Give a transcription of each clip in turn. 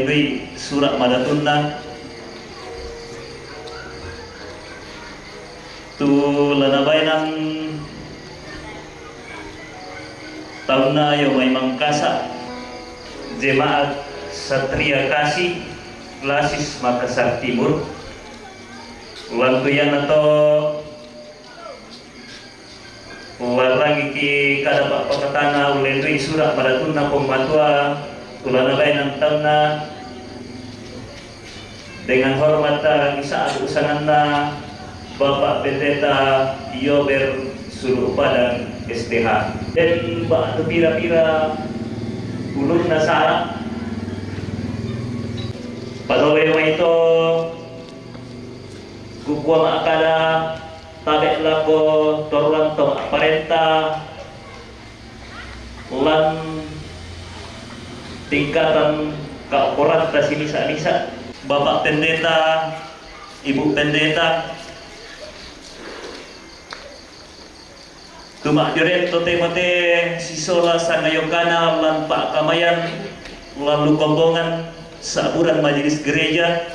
ulendui surat madatunda tu lanabainan tauna yo may mangkasa jemaat Satria Kasih Klasis Makassar Timur lantuyan atau warang iki kada pak pakatana ulendui surat madatunda pembantua tulana bayan tauna dengan hormat saat usanganna Bapak Pendeta Yober Suruh Padang STH dan batu pira-pira ulun nasara pagawe itu kukuha makada tabe lako toruan to aparenta lan tingkatan kaoporat ta sinisa-nisa Bapak Pendeta, Ibu Pendeta tumak direk tote-mote sisola sangayokana lan Pak Kamayan lalu kombongan saburan majelis gereja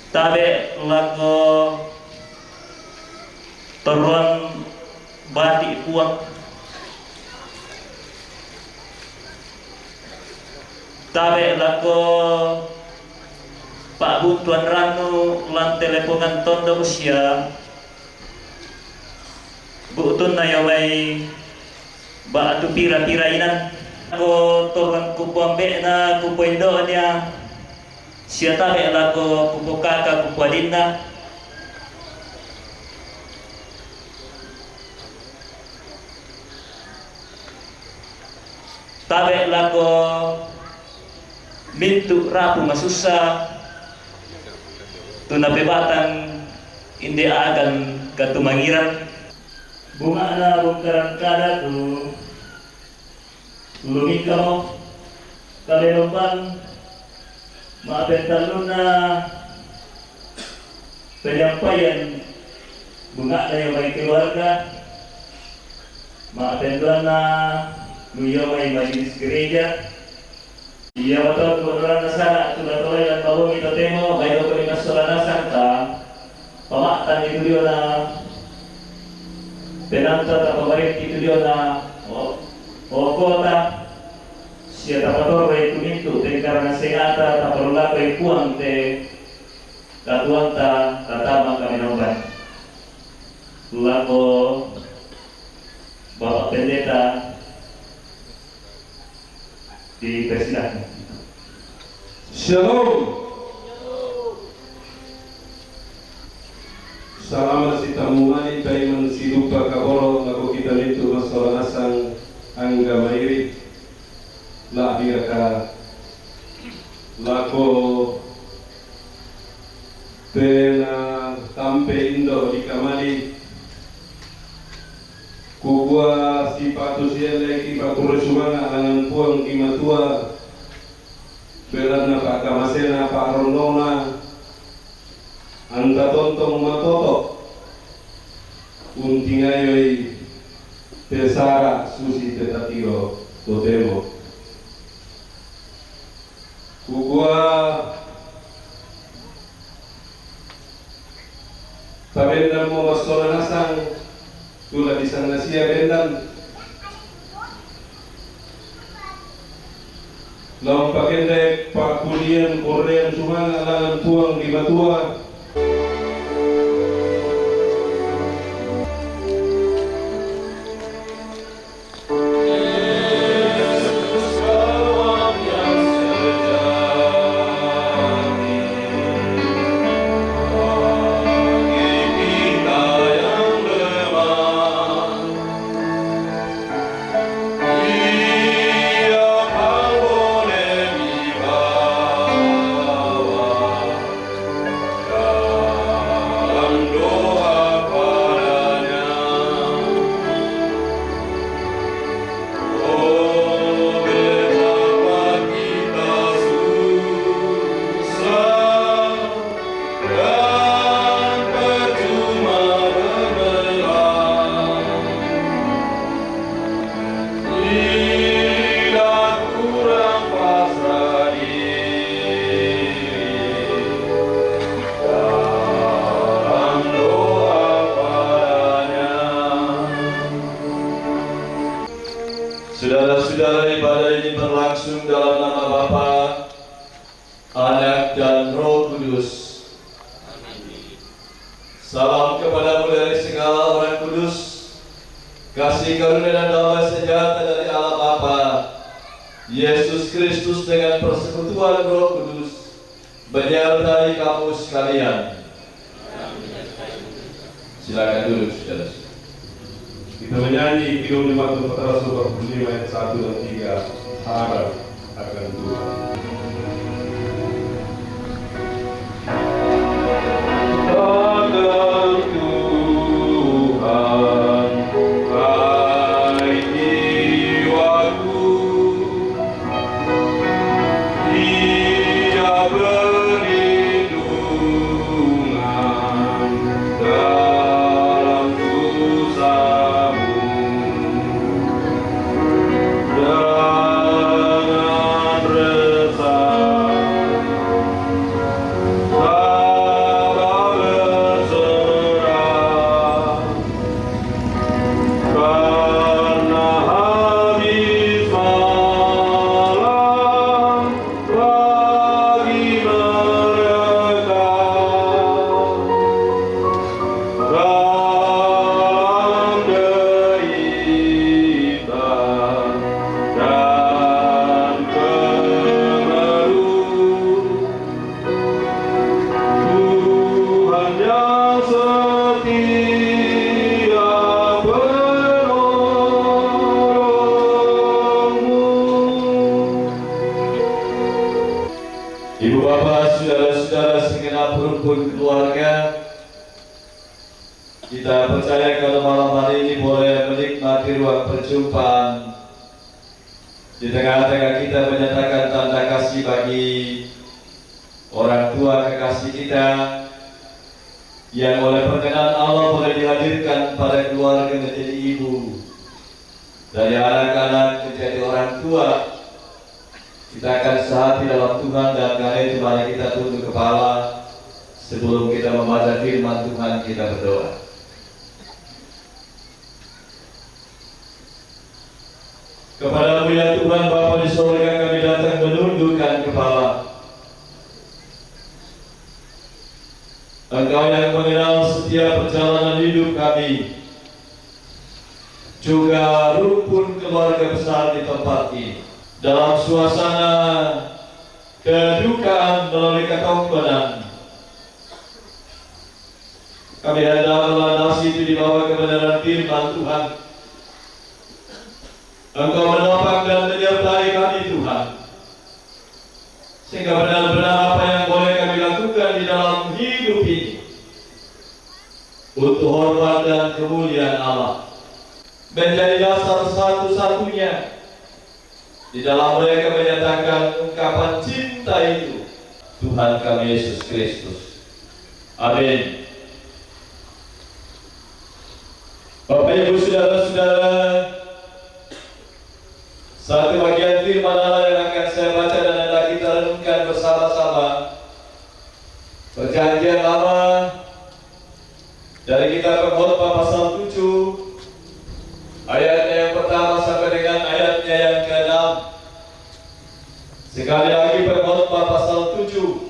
tabe lako toruan batik puak tabe lako Pak Buntuan Ranu lan telepongan tondo usia butun na yaway batu pira-pira inan ako torang kupambe na kupuendo niya siya tabe lako kupukaka kupuadin tabe lako mintu rapu masusa tunapebatan indi agan katumangiran bunga na bungkaran kada tu lumika mo kalenopan maabentan na penyampaian bunga na yung may keluarga maabentan na luyo may majelis gereja iya betul kebetulan nasara sudah tolong dan bawang kita temo baik dokter imas solana sangka pemaktan itu dia na penanta tak pemarin itu dia na kota siapa tahu itu itu karena sengata tak perlu lagi puang te katuan ta tatama kami nomor lako Bapak Pendeta dipersilakan. Shalom. Salamat si tamungan tayo man si lupa kaboro ako kita nito masalah nasang angga mairi labi ka lako pena tampe indo di kamali kubwa si patu siya ki paturo sumanga alangan puang kimatua belan na pa kamasena pa rondona anta tontong matoto untingayoy pesara susi tetatio totemo kubwa pabendam mo masola nasang tula di sana sia bendam lawan pakende pakulian korean sumanga alangan tuang di batua Kristus dengan persekutuan Roh Kudus menyertai kamu sekalian. Silakan duduk, saudara. Kita menyanyi Kidung 545 ayat 1 dan 3, harap akan Tuhan. Akan Tuhan, hai jiwaku, Dia perlindungan dalam susahmu. Jangan resah, sabar berserah, karena habis malam bagi mereka dalam derita dan kemelut. Tuhan yang setia penolongmu. Ibu bapak, saudara-saudara segenap rumpun keluarga, kita percaya kalau malam hari ini boleh menikmati ruang perjumpaan. Di tengah-tengah kita menyatakan tanda kasih bagi orang tua kekasih kita yang oleh perkenan Allah boleh dihadirkan pada keluarga menjadi ibu, dari anak-anak menjadi orang tua. Kita akan sehati dalam Tuhan, dan karena itu mari kita tunduk kepala sebelum kita membaca firman Tuhan. Kita berdoa. Kepada-Mu ya Tuhan Bapa di surga, kami datang menundukkan kepala. Engkau yang mengenal setiap perjalanan hidup kami, juga rumpun keluarga besar di tempat ini. Dalam suasana kedukaan melalui ketongkonan, kami hendak melandasi itu di bawah kebenaran firman Tuhan. Engkau menopang dan menyertai kami Tuhan, sehingga benar-benar apa yang boleh kami lakukan di dalam hidup ini untuk hormat dan kemuliaan Allah menjadi dasar satu-satunya di dalam mereka menyatakan ungkapan cinta itu, Tuhan kami Yesus Kristus. Amin. Bapak Ibu saudara-saudara, satu bagian firman Allah yang akan saya baca dan hendak kita renungkan bersama-sama. Perjanjian Lama dari kitab Pengkhotbah pasal 7 ayatnya yang pertama sampai dengan ayatnya yang ke-6. Sekali lagi Pengkhotbah pasal 7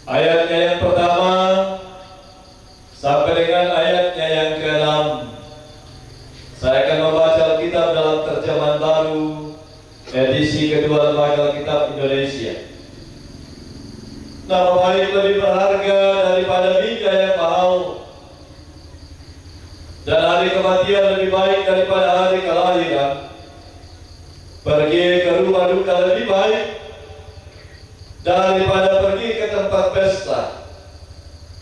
ayatnya yang pertama sampai dengan ayatnya yang ke-6. Saya akan membaca Alkitab dalam terjemahan baru edisi kedua Lembaga Alkitab Indonesia. Nama baik lebih berharga daripada minyak yang mahal, dan hari kematian lebih baik daripada hari kelahiran. Pergi ke rumah duka lebih baik daripada pergi ke tempat pesta,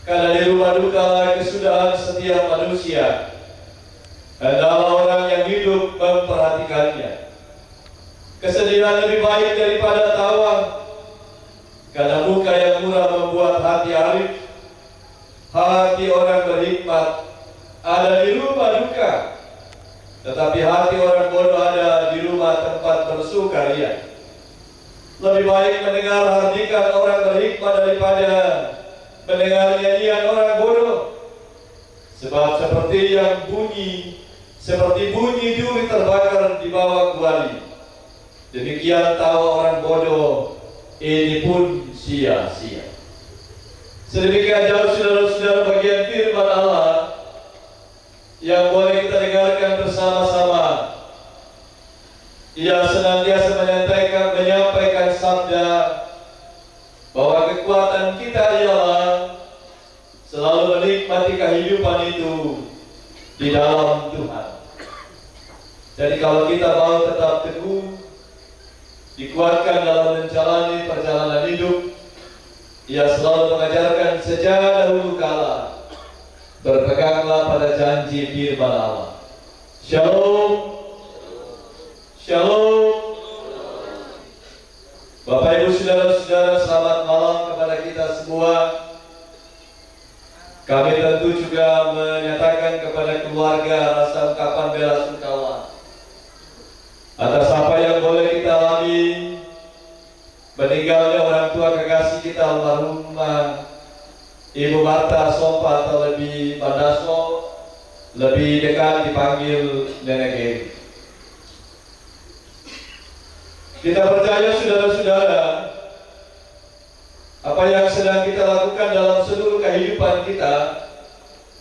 karena di rumah duka kesudahan setiap manusia. Adalah orang yang hidup memperhatikannya. Kesedihan lebih baik daripada tawa, karena muka yang murah membuat hati arif. Hati orang berhikmat ada di rumah duka, tetapi hati orang bodoh ada di rumah tempat bersukaria. Lebih baik mendengar hardikan orang berhikmat daripada mendengar nyanyian orang bodoh. Sebab seperti bunyi duri terbakar di bawah kuali, demikian tawa orang bodoh ini pun sia-sia. Sedemikian jauh saudara-saudara bagian firman Allah yang boleh kita dengarkan bersama-sama Ia senantiasa menyampaikan sabda bahwa kekuatan kita ialah selalu menikmati kehidupan itu di dalam Tuhan. Jadi kalau kita mau tetap teguh, dikuatkan dalam menjalani perjalanan hidup, ia selalu mengajarkan sejak dahulu kala, berpeganglah pada janji firman Allah. Shalom. Shalom. Bapak Ibu Saudara-saudara, selamat malam kepada kita semua. Kami tentu juga menyatakan kepada keluarga rasa ungkapan bela sungkawa atas apa yang boleh kita alami, meninggalnya orang tua kekasih kita almarhumah Ibu Marta Sompa atau lebih Bandaso, lebih dekat dipanggil Nenek Eri. Kita percaya saudara-saudara, apa yang sedang kita lakukan dalam seluruh kehidupan kita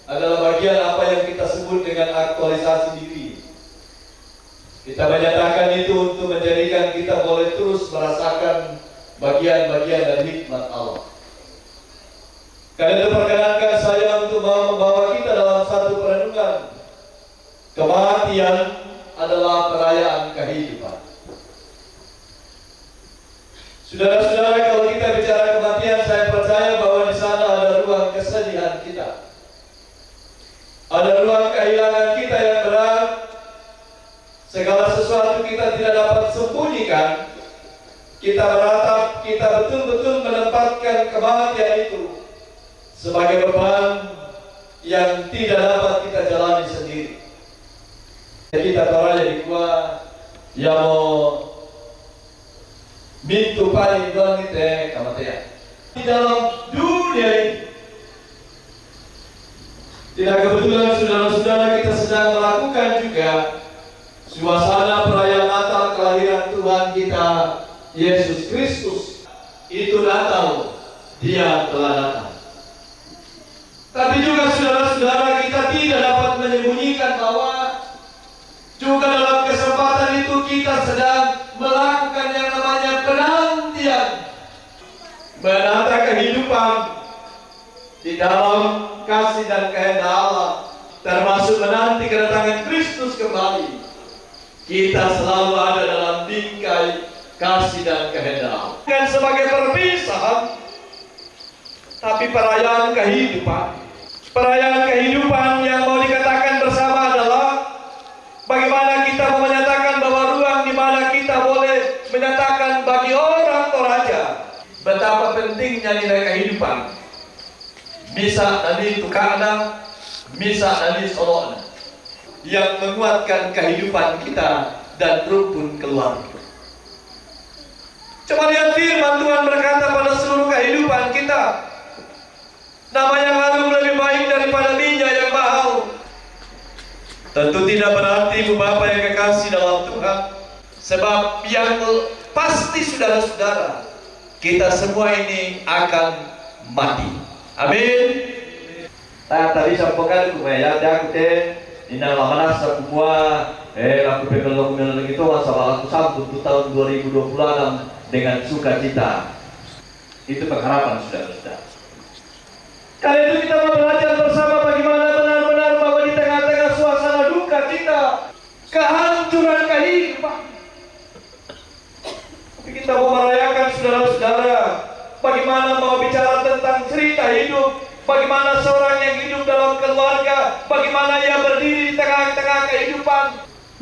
adalah bagian apa yang kita sebut dengan aktualisasi diri. Kita menyatakan itu untuk menjadikan kita boleh terus merasakan bagian-bagian dan hikmat Allah. Karena itu perkenankan saya untuk membawa kita dalam satu perenungan. Kematian adalah perayaan kehidupan. Saudara-saudara, kalau kita bicara kematian, saya percaya bahwa di sana ada ruang kesedihan kita, ada ruang kehilangan kita yang berat. Segala sesuatu kita tidak dapat sembunyikan. Kita meratap, kita betul-betul menempatkan kematian itu sebagai beban yang tidak dapat kita jalani sendiri. Kita tahu di gua yang mau mintu paling doang itu kematian. Di dalam dunia ini, tidak kebetulan saudara-saudara kita sedang melakukan juga suasana perayaan Natal kelahiran Tuhan kita Yesus Kristus. Itu Natal, Dia telah datang. Tapi juga saudara-saudara, kita tidak dapat menyembunyikan bahwa juga dalam kesempatan itu kita sedang melakukan yang namanya penantian, menata kehidupan di dalam kasih dan kehendak Allah, termasuk menanti kedatangan Kristus kembali. Kita selalu ada dalam bingkai kasih dan kehendak Allah. Bukan sebagai perpisahan, tapi perayaan kehidupan. Perayaan kehidupan yang mau dikatakan bersama adalah bagaimana kita mau menyatakan bahwa ruang di mana kita boleh menyatakan bagi orang Toraja betapa pentingnya nilai kehidupan. Misa dari tukana, misa dari solona yang menguatkan kehidupan kita dan rukun keluarga. Coba lihat firman Tuhan berkata pada seluruh kehidupan kita, nama yang harum lebih baik daripada minyak yang mahal. Tentu tidak berarti Ibu Bapak yang kekasih dalam Tuhan, sebab yang pasti saudara-saudara, kita semua ini akan mati. Amin. Tadi sampaikan kumaya aku ina lamanas semua laku pemelok itu masalah aku sambut tahun 2026 dengan sukacita. Itu pengharapan saudara-saudara. Kali itu kita mau belajar bersama bagaimana benar-benar bahwa di tengah-tengah suasana duka kita, kehancuran kehidupan, kita mau merayakan saudara-saudara, bagaimana mau bicara tentang cerita hidup, bagaimana seorang yang hidup dalam keluarga, bagaimana ia berdiri di tengah-tengah kehidupan.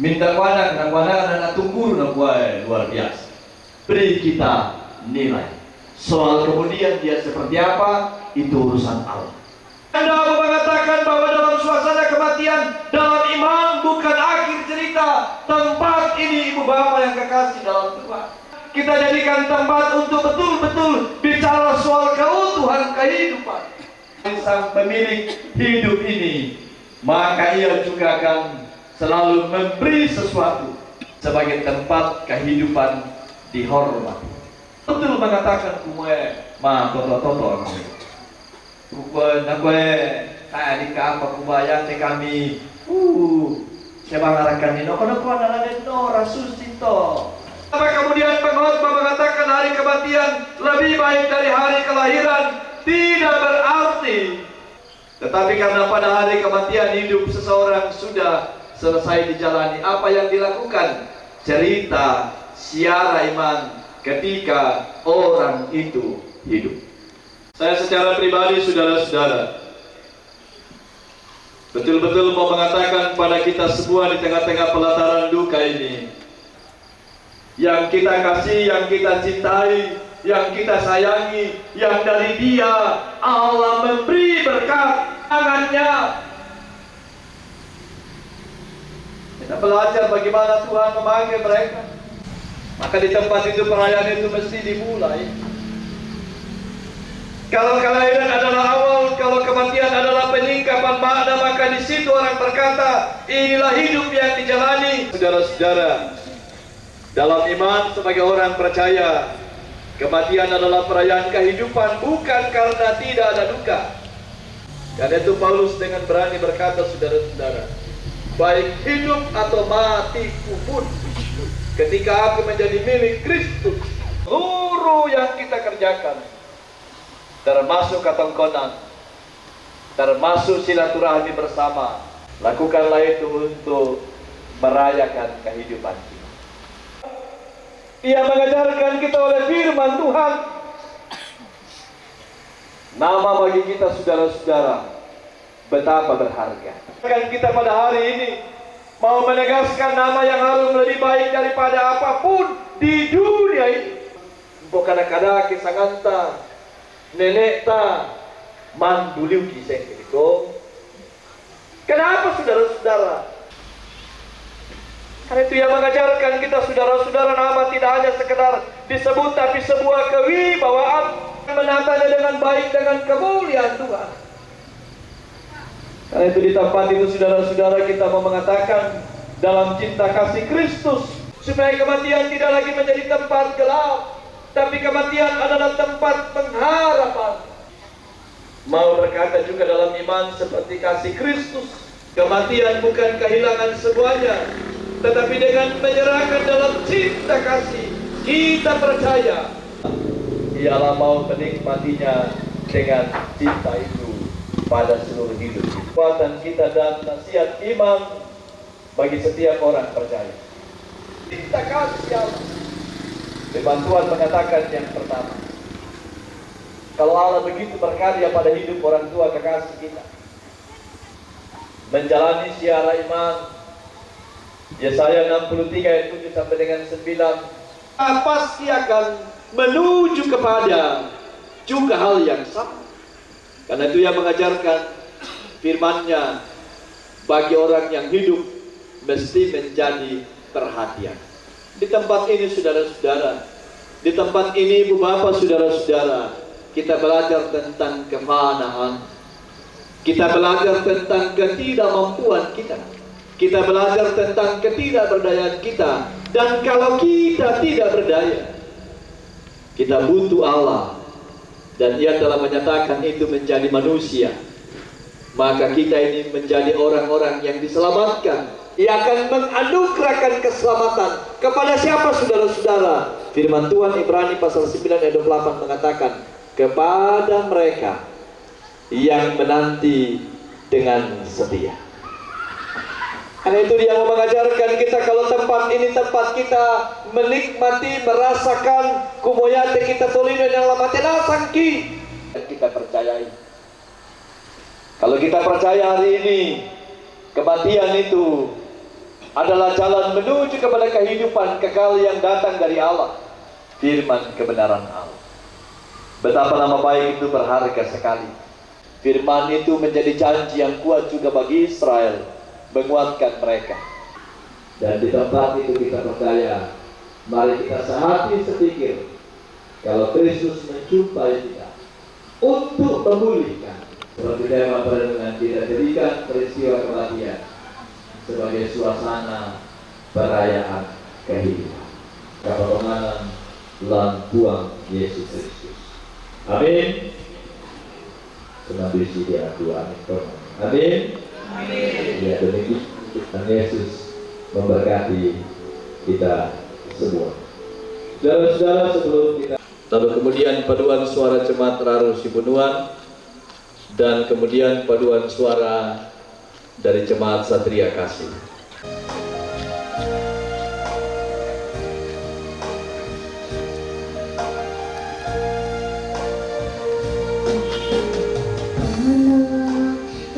Minta kuana dan tunggu luar biasa. Beri kita nilai. Soal kemudian dia seperti apa, itu urusan Allah. Anda mengatakan bahwa dalam suasana kematian, dalam iman bukan akhir cerita. Tempat ini Ibu Bapak yang kekasih dalam Tuhan, kita jadikan tempat untuk betul-betul bicara soal keutuhan kehidupan. Sang pemilik hidup ini, maka ia juga akan selalu memberi sesuatu sebagai tempat kehidupan dihormati. Betul mengatakan kumwe ma toto kumwe nakwe kayak di kamar kubayang te kami Saya mengharapkan ini, kono adalah rasusito. Kemudian pengkhotbah mengatakan hari kematian lebih baik dari hari kelahiran. Tidak berarti, tetapi karena pada hari kematian hidup seseorang sudah selesai dijalani. Apa yang dilakukan? Cerita siara iman ketika orang itu hidup. Saya secara pribadi, saudara-saudara, betul-betul mau mengatakan pada kita semua di tengah-tengah pelataran duka ini, yang kita kasih, yang kita cintai, yang kita sayangi, yang dari Dia Allah memberi berkat tangannya. Kita belajar bagaimana Tuhan memanggil mereka. Maka di tempat itu perayaan itu mesti dimulai. Kalau kelahiran adalah awal, kalau kematian adalah penyingkapan makna, maka di situ orang berkata, inilah hidup yang dijalani. Saudara-saudara, dalam iman sebagai orang percaya, kematian adalah perayaan kehidupan, bukan karena tidak ada duka. Karena itu Paulus dengan berani berkata, saudara-saudara, baik hidup atau matiku pun, ketika aku menjadi milik Kristus, seluruh yang kita kerjakan, termasuk ketongkonan, termasuk silaturahmi bersama, lakukanlah itu untuk merayakan kehidupan kita. Ia mengajarkan kita oleh firman Tuhan. Nama bagi kita, saudara-saudara, betapa berharga. Kan kita pada hari ini mau menegaskan nama yang harum lebih baik daripada apapun di dunia ini. Bukan kadang-kadang kisanganta nenek ta manduliu kisah itu. Kenapa, saudara-saudara? Karena itu yang mengajarkan kita, saudara-saudara, nama tidak hanya sekedar disebut, tapi sebuah kewibawaan, menatanya dengan baik, dengan kemuliaan Tuhan. Karena itu di tempat itu, saudara-saudara, kita mau mengatakan dalam cinta kasih Kristus, supaya kematian tidak lagi menjadi tempat gelap, tapi kematian adalah tempat pengharapan. Mau berkata juga dalam iman seperti kasih Kristus, kematian bukan kehilangan semuanya, tetapi dengan menyerahkan dalam cinta kasih, kita percaya Ialah mau menikmatinya dengan cinta itu pada seluruh hidup. Kekuatan kita dan nasihat iman bagi setiap orang percaya. Cinta kasih Allah. Firman Tuhan mengatakan yang pertama, kalau Allah begitu berkarya pada hidup orang tua kekasih kita, menjalani siara iman, Yesaya 63 ayat 7 sampai dengan 9, pasti akan menuju kepada juga hal yang sama. Karena itu yang mengajarkan firman-Nya bagi orang yang hidup mesti menjadi perhatian. Di tempat ini saudara-saudara, di tempat ini ibu bapak saudara-saudara, kita belajar tentang kefanaan. Kita belajar tentang ketidakmampuan kita. Kita belajar tentang ketidakberdayaan kita. Dan kalau kita tidak berdaya, kita butuh Allah. Dan Ia telah menyatakan itu menjadi manusia. Maka kita ini menjadi orang-orang yang diselamatkan. Ia akan menganugerahkan keselamatan kepada siapa saudara-saudara? Firman Tuhan Ibrani pasal 9 ayat 28 mengatakan, kepada mereka yang menanti dengan setia. Karena itu dia mau mengajarkan kita, kalau tempat ini tempat kita menikmati, merasakan kumoyate kita tolino yang lama tidak sangki. Kita percayai. Kalau kita percaya hari ini kematian itu adalah jalan menuju kepada kehidupan kekal yang datang dari Allah, firman kebenaran Allah. Betapa nama baik itu berharga sekali. Firman itu menjadi janji yang kuat juga bagi Israel, menguatkan mereka. Dan di tempat itu kita percaya, mari kita sehati sepikir, kalau Kristus menjumpai kita untuk memulihkan, seperti tema perenungan kita jadikan peristiwa kematian sebagai suasana perayaan kehidupan, kepermenangan lan buang Yesus Kristus. Amin. Semua berisi dia doa. Amin. Amin. Ya, demikian. Tuhan Yesus memberkati kita semua. Saudara-saudara, sebelum kita lalu kemudian paduan suara jemaat Raru Sibunuan dan kemudian paduan suara dari jemaat Satria Kasih.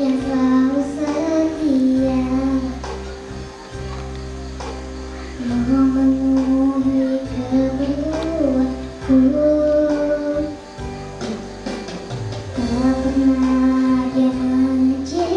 Yang selalu setia memenuhi keperluanku, tak pernah dia mengecewakan.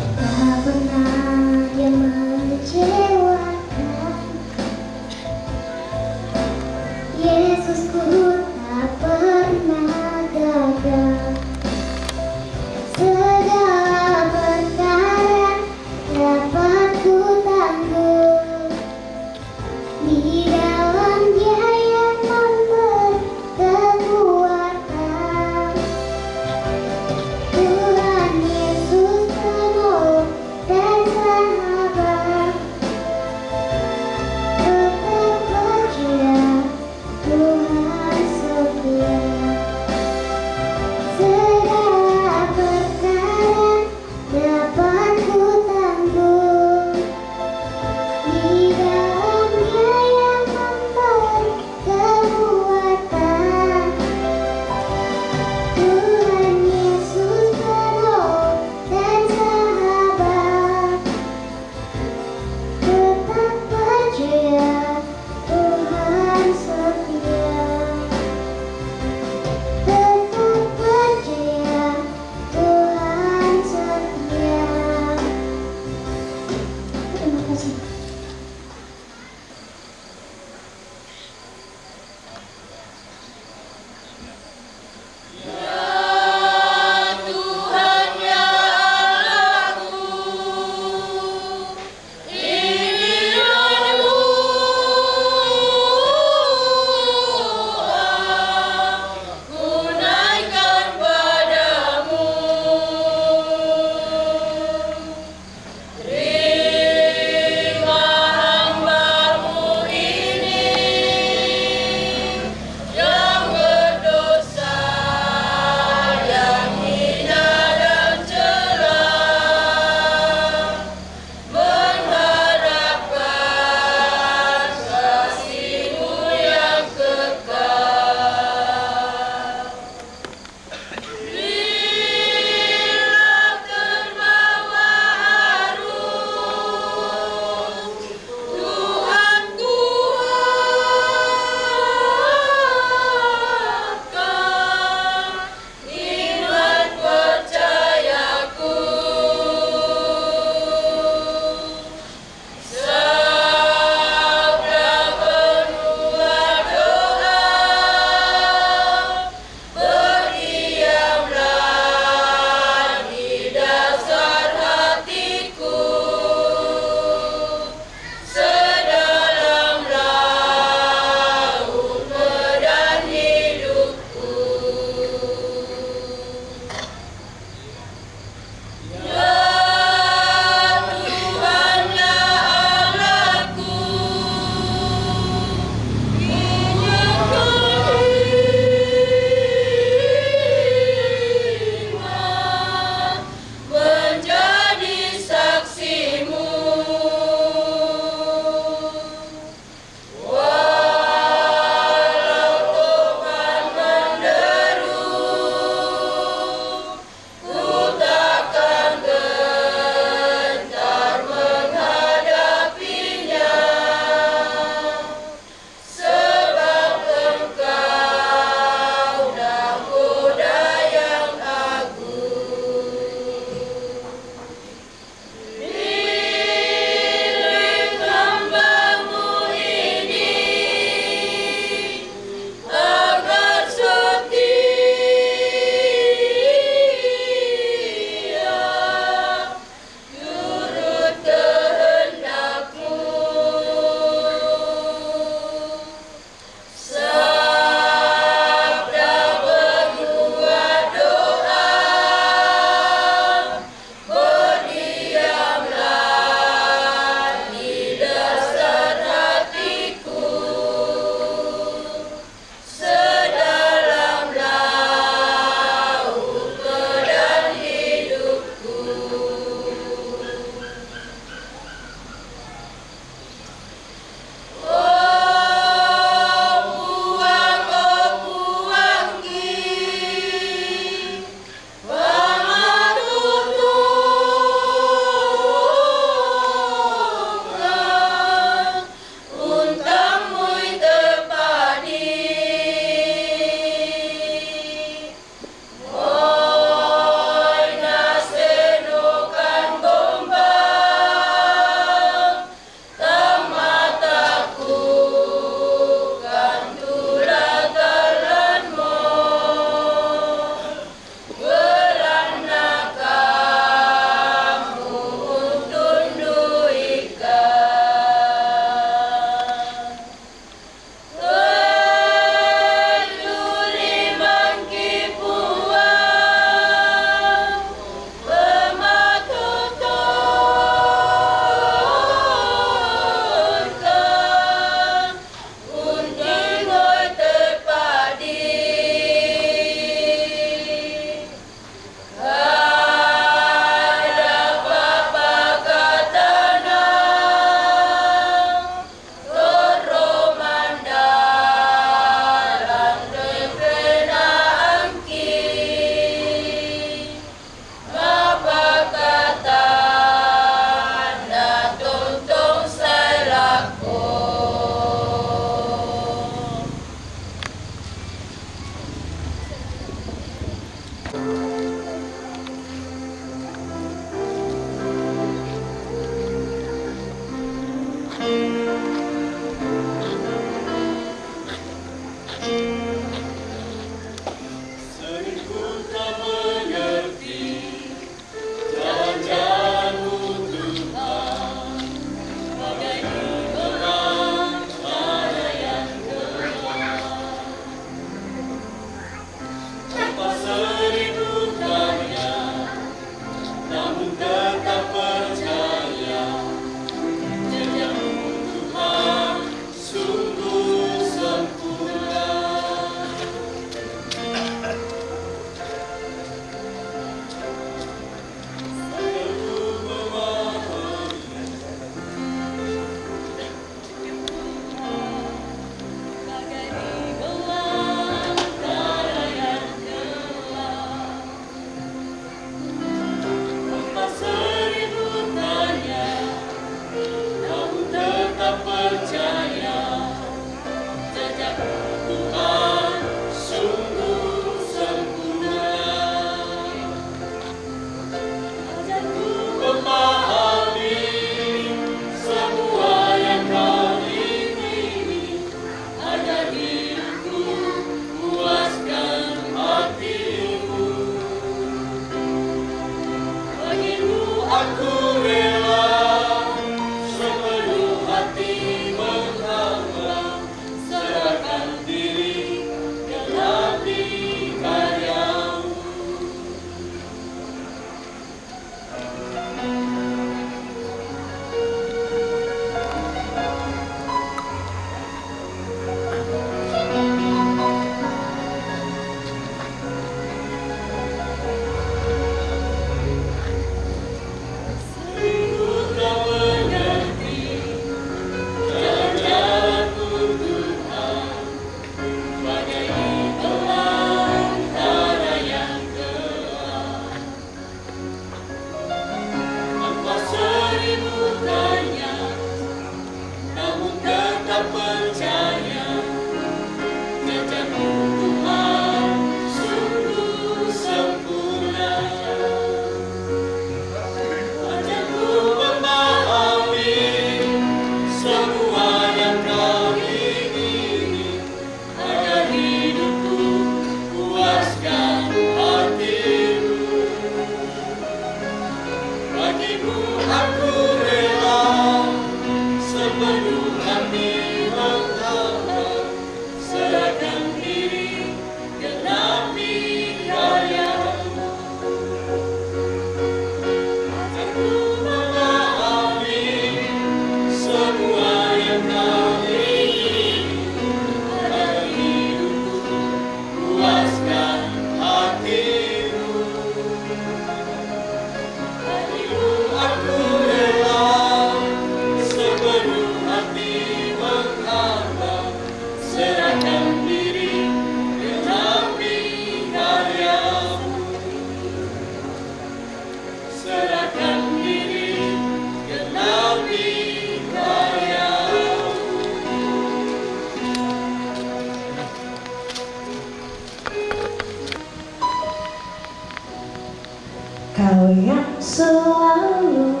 Kau yang selalu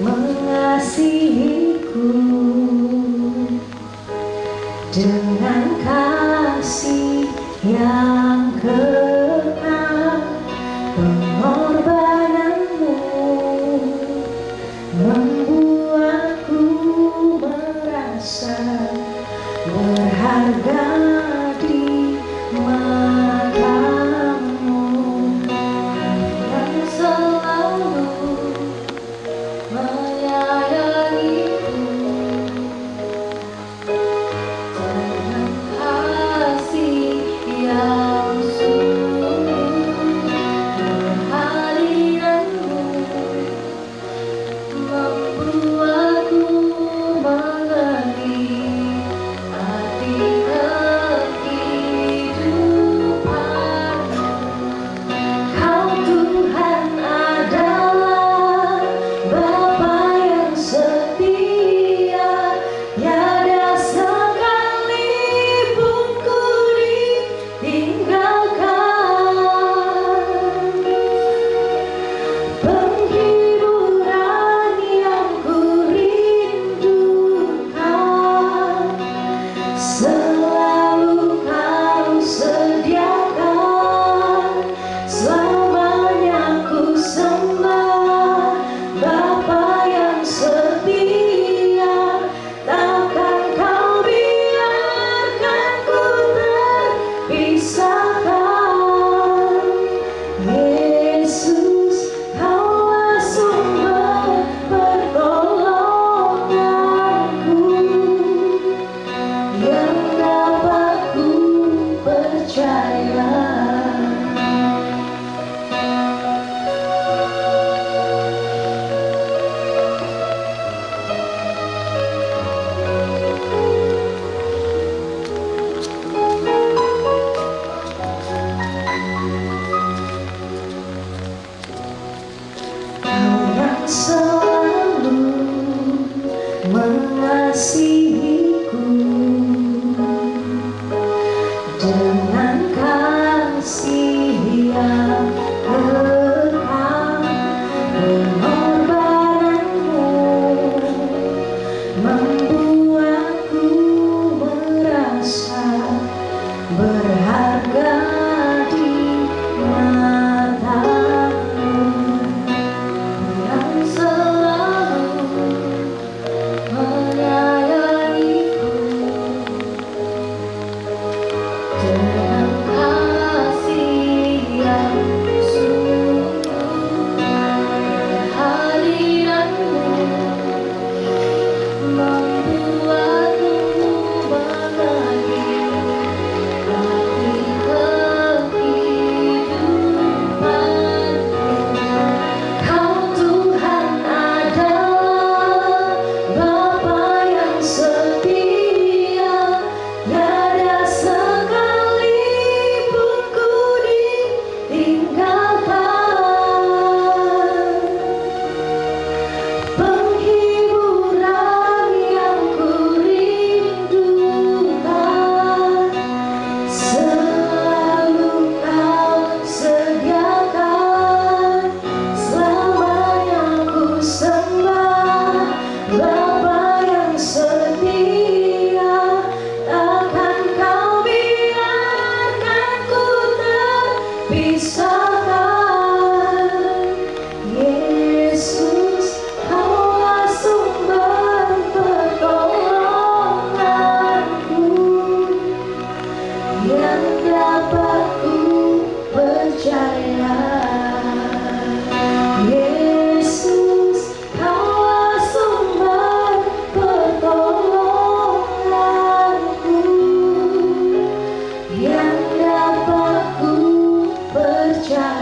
mengasihiku dengan kasih yang kekal, pengorbananmu membuatku merasa berharga di matamu, yang selalu menyayangiku dengan kasih yang sungguh.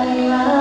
Baiklah